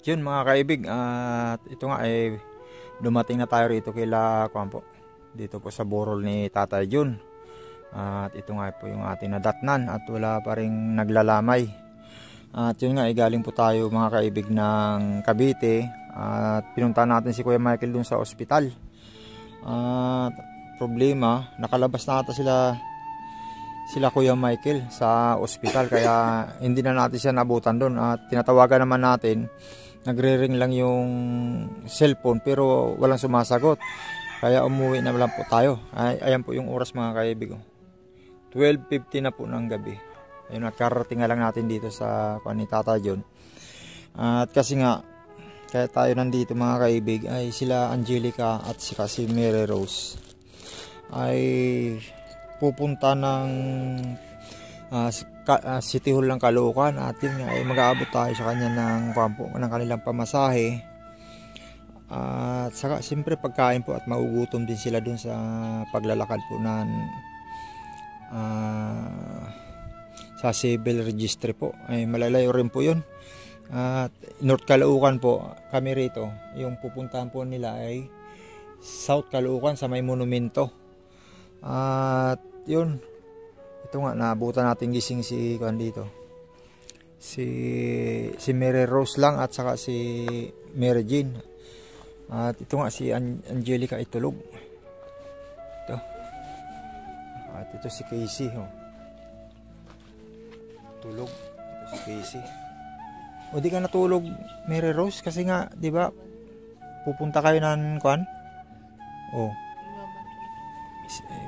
yun mga kaibig, at ito nga ay dumating na tayo rito kila Kwampo. Dito po sa burol ni Tatay Jun. At ito nga po yung ating nadatnan at wala pa ring naglalamay. At yun nga ay galing po tayo mga kaibig ng Cavite. At pinuntahan natin si Kuya Michael dun sa ospital. At problema, nakalabas na ata sila Kuya Michael sa ospital, kaya hindi na natin siya nabutan doon. At tinatawagan naman natin, nagre-ring lang yung cellphone pero walang sumasagot, kaya umuwi na lang po tayo. Ayan po yung oras mga kaibig, 12:50 na po ng gabi. Ayun, at karating nga lang natin dito sa ni Tata John. At kasi nga kaya tayo nandito mga kaibig ay sila Angelica at si Mary Rose ay pupunta ng City Hall ng Caloocan, at yun nga ay mag-aabot tayo sa kanya ng kanilang pamasahe. At saka siyempre pagkain po, at maugutom din sila dun sa paglalakad po sa civil registry po. Ay malalayo rin po yun. At North Caloocan po kami rito. Yung pupuntahan po nila ay South Caloocan sa may monumento. At yun, ito nga naabutan natin gising si dito, si Mary Rose lang at saka si Mary Jean. At ito nga si Angelica ay tulog. Ito. At ito si Casey, tulog. Ito si Casey. O di ka natulog, Mary Rose, kasi nga 'di ba pupunta kayo ng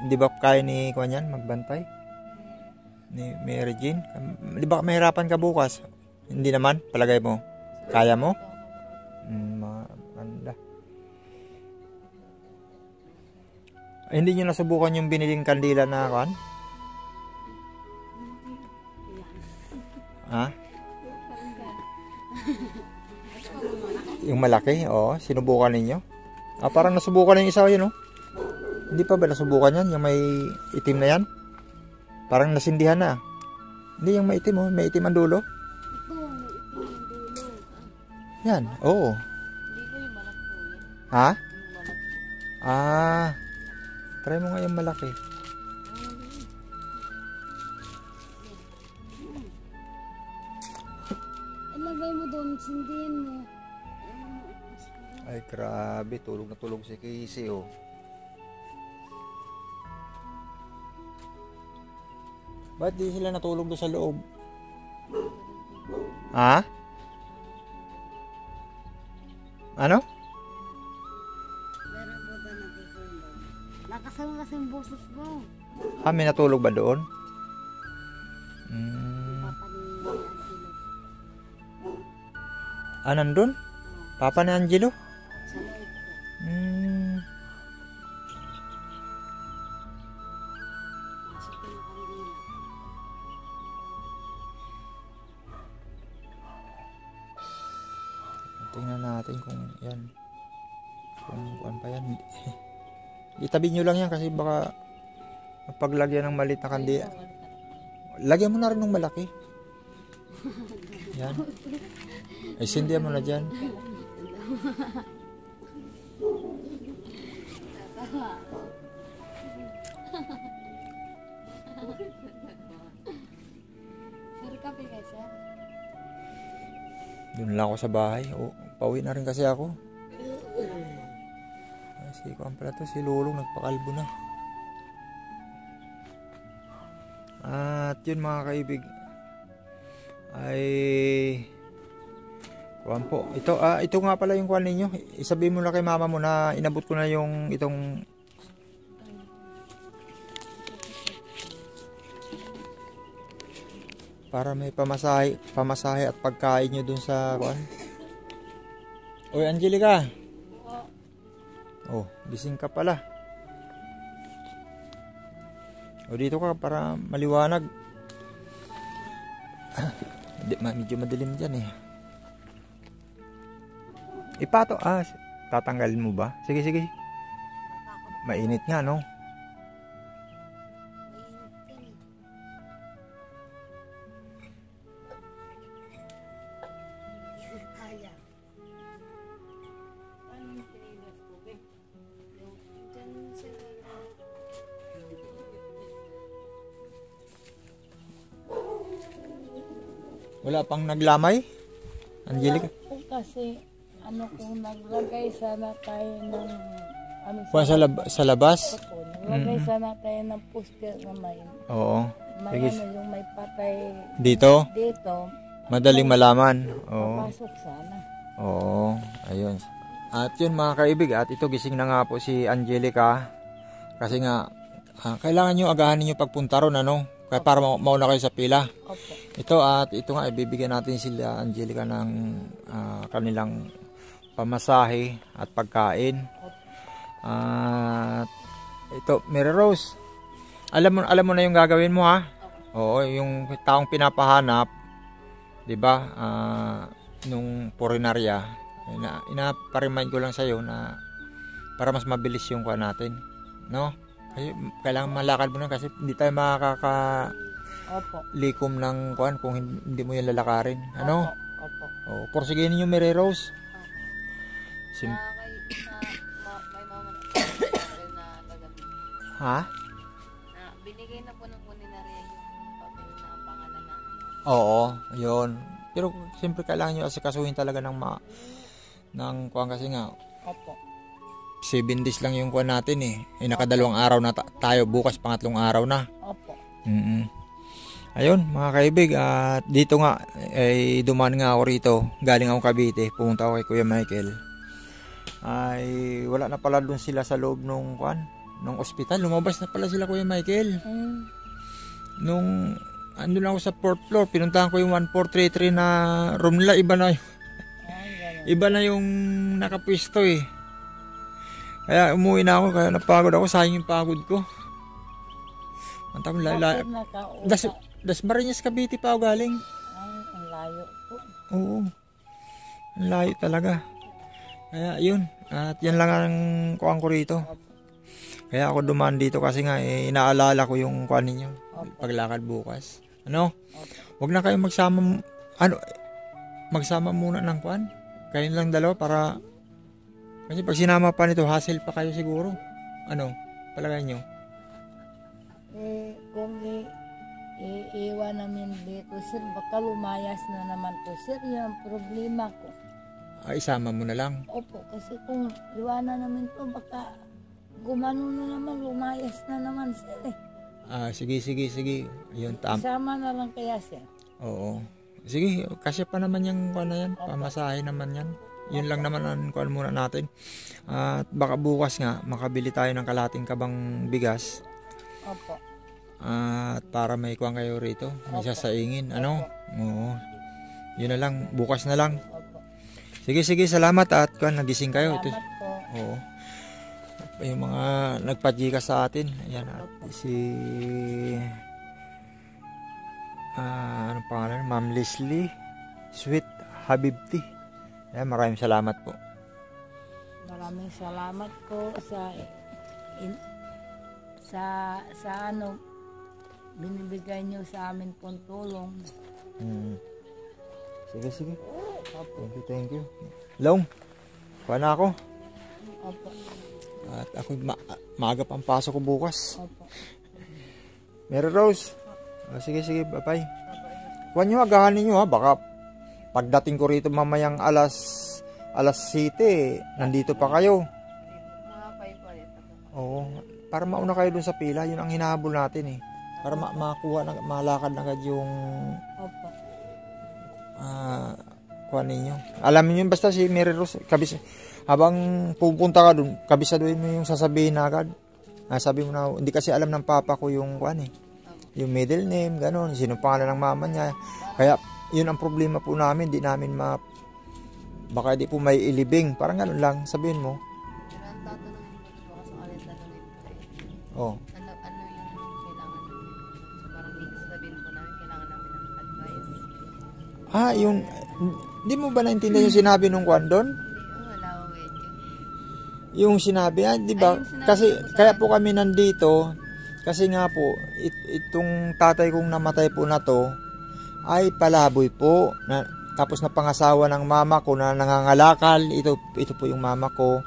di ba kaya ni yan magbantay ni Mary Jean? Di ba mahirapan ka bukas? Hindi naman, palagay mo kaya mo? Maganda. Ay, hindi nyo nasubukan yung biniling kandila na yung malaki? Sinubukan ninyo? Parang nasubukan yung isa yun, Hindi pa ba nasubukan yan? Yung may itim na yan? Parang nasindihan na. Hindi yung may itim, may itim ang dulo. Ito, may itim ang dulo. Yan, oo. Hindi ko yung malaki po yun. Ha? Yung malaki. Try mo nga yung malaki. Ilagay mo doon, sindihin mo. Ay, grabe. Tulog na tulog si Casey, Ba't di sila natulog doon sa loob? Ha? Ano? Meron po ba natutulog? Nakasama kasi yung boses mo. May natulog ba doon? Papa ni Angelo. Nandun? Papa ni Angelo? Sa loob po. Pasok ko ng kandila. Tingnan natin kung yan. Kung pa yan. Itabi nyo lang yan kasi baka paglagyan ng maliit na kandila. Lagyan mo na rin ng malaki. Yan. Ay, sindihan mo na dyan. Sorry ka, Pigasa. Doon lang ako sa bahay. Pauwi na rin kasi ako. Si si Lulong nagpakalbo na. At yun mga kaibig ay po. Ito nga pala yung kuwan ninyo. Isabihin mo na kay mama mo na inabot ko na yung itong para may pamasahe at pagkain nyo dun sa kuwan. Oy, Angelica. Gising ka pala. Dito ka para maliwanag. Medyo madilim dyan Ipato. Tatanggalin mo ba? Sige. Mainit nga, no? Wala pang naglamay? Angelica? Wala po kasi, kung naglagay sana tayo ng, Sa labas? po, naglagay sana tayo ng poster na Oo. may Sige. yung may patay Dito? dito, Madaling malaman. Oo. papasok sana. Oo. Ayun. At yun mga kaibig, at ito gising na nga po si Angelica. Kasi nga, kailangan nyo agahan ninyo pagpunta ron, ano? Kaya para mauna kayo sa pila. Opo. Ito at ito nga, ibibigyan natin sila Angelica ng kanilang pamasahe at pagkain. At ito, Mary Rose, alam mo na yung gagawin mo, ha? Oo, yung taong pinapahanap, 'di ba? Nung purinarya, ina-remind ko lang sa iyo na para mas mabilis yung kuha natin, no? Kasi kailangan malakad mo na kasi hindi tayo Opo. likom ng kuan kung hindi mo yan lalakarin. Ano? Opo. Oh, porsigin niyo Mary Rose. May mama na gagawin. Ha? Na binigay na po ng kuninarya yung papel na pangalan na. Oo, 'yon. Pero siyempre kailangan niyo asikasuhin talaga ng kuan kasi nga Opo. 7 days lang yung kuan natin eh. Nakadalawang araw na tayo, bukas pangatlong araw na. Opo. Ayun mga kaibig, at dito nga ay dumaan nga ako rito, galing ako Cavite, pumunta ako kay Kuya Michael. Ay wala na pala doon sila sa loob nung ospital, lumabas na pala sila Kuya Michael. Nung andun ako sa 4th floor, pinuntahan ko yung 1433 na room nila, iba na yung nakapwesto eh. Kaya umuwi na ako, kaya napagod ako, sayang yung pagod ko. Ang tama Dasmariñas Cavite pa ako galing. Ang layo po. Oo. Ang layo talaga. Kaya yun. At yan lang ang kuhaan ko rito. Kaya ako dumaan dito kasi nga inaalala ko yung kuhaan ninyo. Paglakad bukas. Ano? Huwag na kayo magsama. Magsama muna ng kuhaan. Kayo lang dalawa para kasi pag sinama pa nito, hassle pa kayo siguro. Ano? Palagay nyo? Kung iiwan namin dito, sir, baka lumayas na naman to, sir. Yan ang problema ko. Isama mo na lang. Opo, kasi kung iwanan namin to, baka gumano na naman, lumayas na naman, sir. Sige. Ayun, Isama na lang kaya, sir. Oo. Sige, kasi pa naman yung kuan na yan. Pamasahe naman yan. Yun lang naman ang kuan muna natin. At baka bukas nga, makabili tayo ng kalating kabang bigas. Opo. At para may kuan kayo rito, may sasaingin. Ano? Oo. Yun na lang, bukas na lang. Opo. Sige, salamat at kuan, nagising kayo. Salamat po. Oo. Yung mga nagpadjika sa atin. Ayan, at si anong pangalan? Ma'am Leslie Sweet Habibti. Ayan, maraming salamat po. Maraming salamat po sa binibigay niyo sa amin pong tulong. Sige. Thank you. Long, kuha na ako. Opo. At ako maaga pang pasok ko bukas. Opo. Mary Rose. Sige, bye-bye. Kuha nyo, agahan ninyo ha. Baka pagdating ko rito mamayang alas 7, nandito pa kayo. Mga 5 pa rin. Oo. Para mauna kayo dun sa pila, yun ang hinahabol natin eh. Para makakuha, malakad na agad yung Opo. kuha ninyo. Alam niyo basta si Mary Rose, habang pupunta ka dun, kabisaduhin mo yung sasabihin na agad. Sabi mo na, hindi kasi alam ng papa ko yung kuan eh. Yung middle name, gano'n, sino pangalan ng mama niya. Kaya, yun ang problema po namin, di namin baka di po may ilibing. Parang gano'n lang, sabihin mo. Pero ang tatanungin ko po kasi ulit tanungin ko eh. Oh. Ano yung kailangan namin? So parang sabihin po namin, kailangan namin ng advice. Yung, hindi mo ba naintindihan yung sinabi nung kuan doon? Hindi, wala ko medyo. Yung sinabi, di ba? Yung sinabi Kasi, ko sa kaya po kami nandito, kasi nga po, itong tatay kong namatay po na to, ay palaboy po. Tapos napangasawa ng mama ko na nangangalakal. Ito po yung mama ko.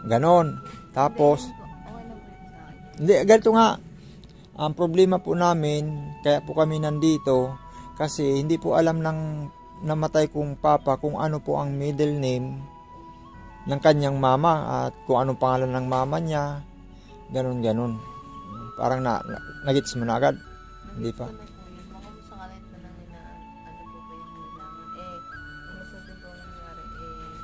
Ganon. Tapos, Okay lang po yun sa akin. hindi, ganito nga. Ang problema po namin, kaya po kami nandito, Kasi hindi po alam ng namatay kong papa kung ano po ang middle name ng kanyang mama at kung anong pangalan ng mama niya. Ganon. Parang nagits mo na agad. Hindi pa. Ano po yun, mga sakalit na lang na ano po ba yung kailangan. Kung sa din po nangyari,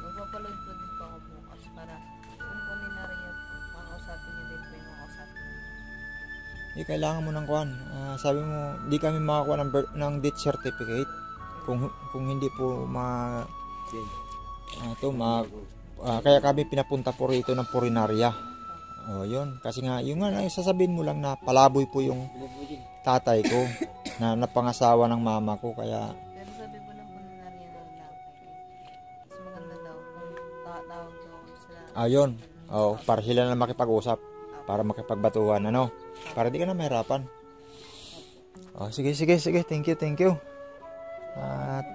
magpapaload po din po ako bukas para kung kunin na rin yung kakausapin niyo din po yung kakausapin niyo. Kailangan mo ng kuan. Sabi mo, di kami makakuha ng death certificate kung hindi po kaya kami pinapunta po rito ng purinarya. Yun. Kasi nga, yung sasabihin mo lang na palaboy po yung tatay ko na napangasawa ng mama ko. Kaya, Pero sabi po ng punarya na lang. Mas maganda daw kung tatawag daw sila. ayun. Para sila na makipag-usap. Para makipagbatuhan, ano? Para di ka na mahirapan. Sige. Thank you. At,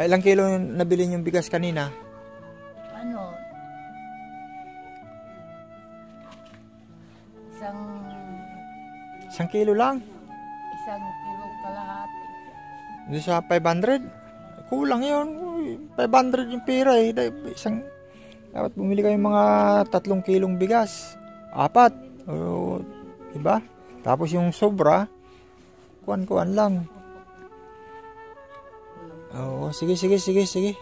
ilang kilo yung nabili yung bigas kanina? Ano? Isang kilo lang. 1 kilo kalahati. Hindi sa 500. Kulang yun. 500 yung pera eh. Dapat bumili kayo mga 3 kilong bigas. 4. Diba? Tapos yung sobra, kuan lang. Sige.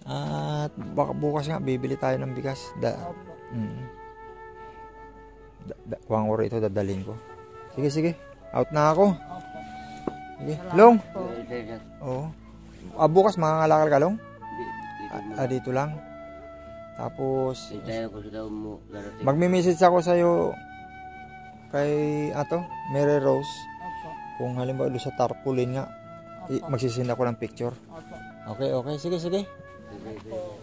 At baka bukas nga, bibili tayo ng bigas. Kuwang oro ito, dadalhin ko. Sige. Out na ako. Opo. Sige. Long. Po. Bukas mangangalakal ka, Long? Dito lang. Tapos, magme-message ako sa'yo kay Mary Rose. Opo. Kung halimbawa doon sa tarpaulin nga, Opo. magsisin ako ng picture. Opo. Okay. Sige. Opo.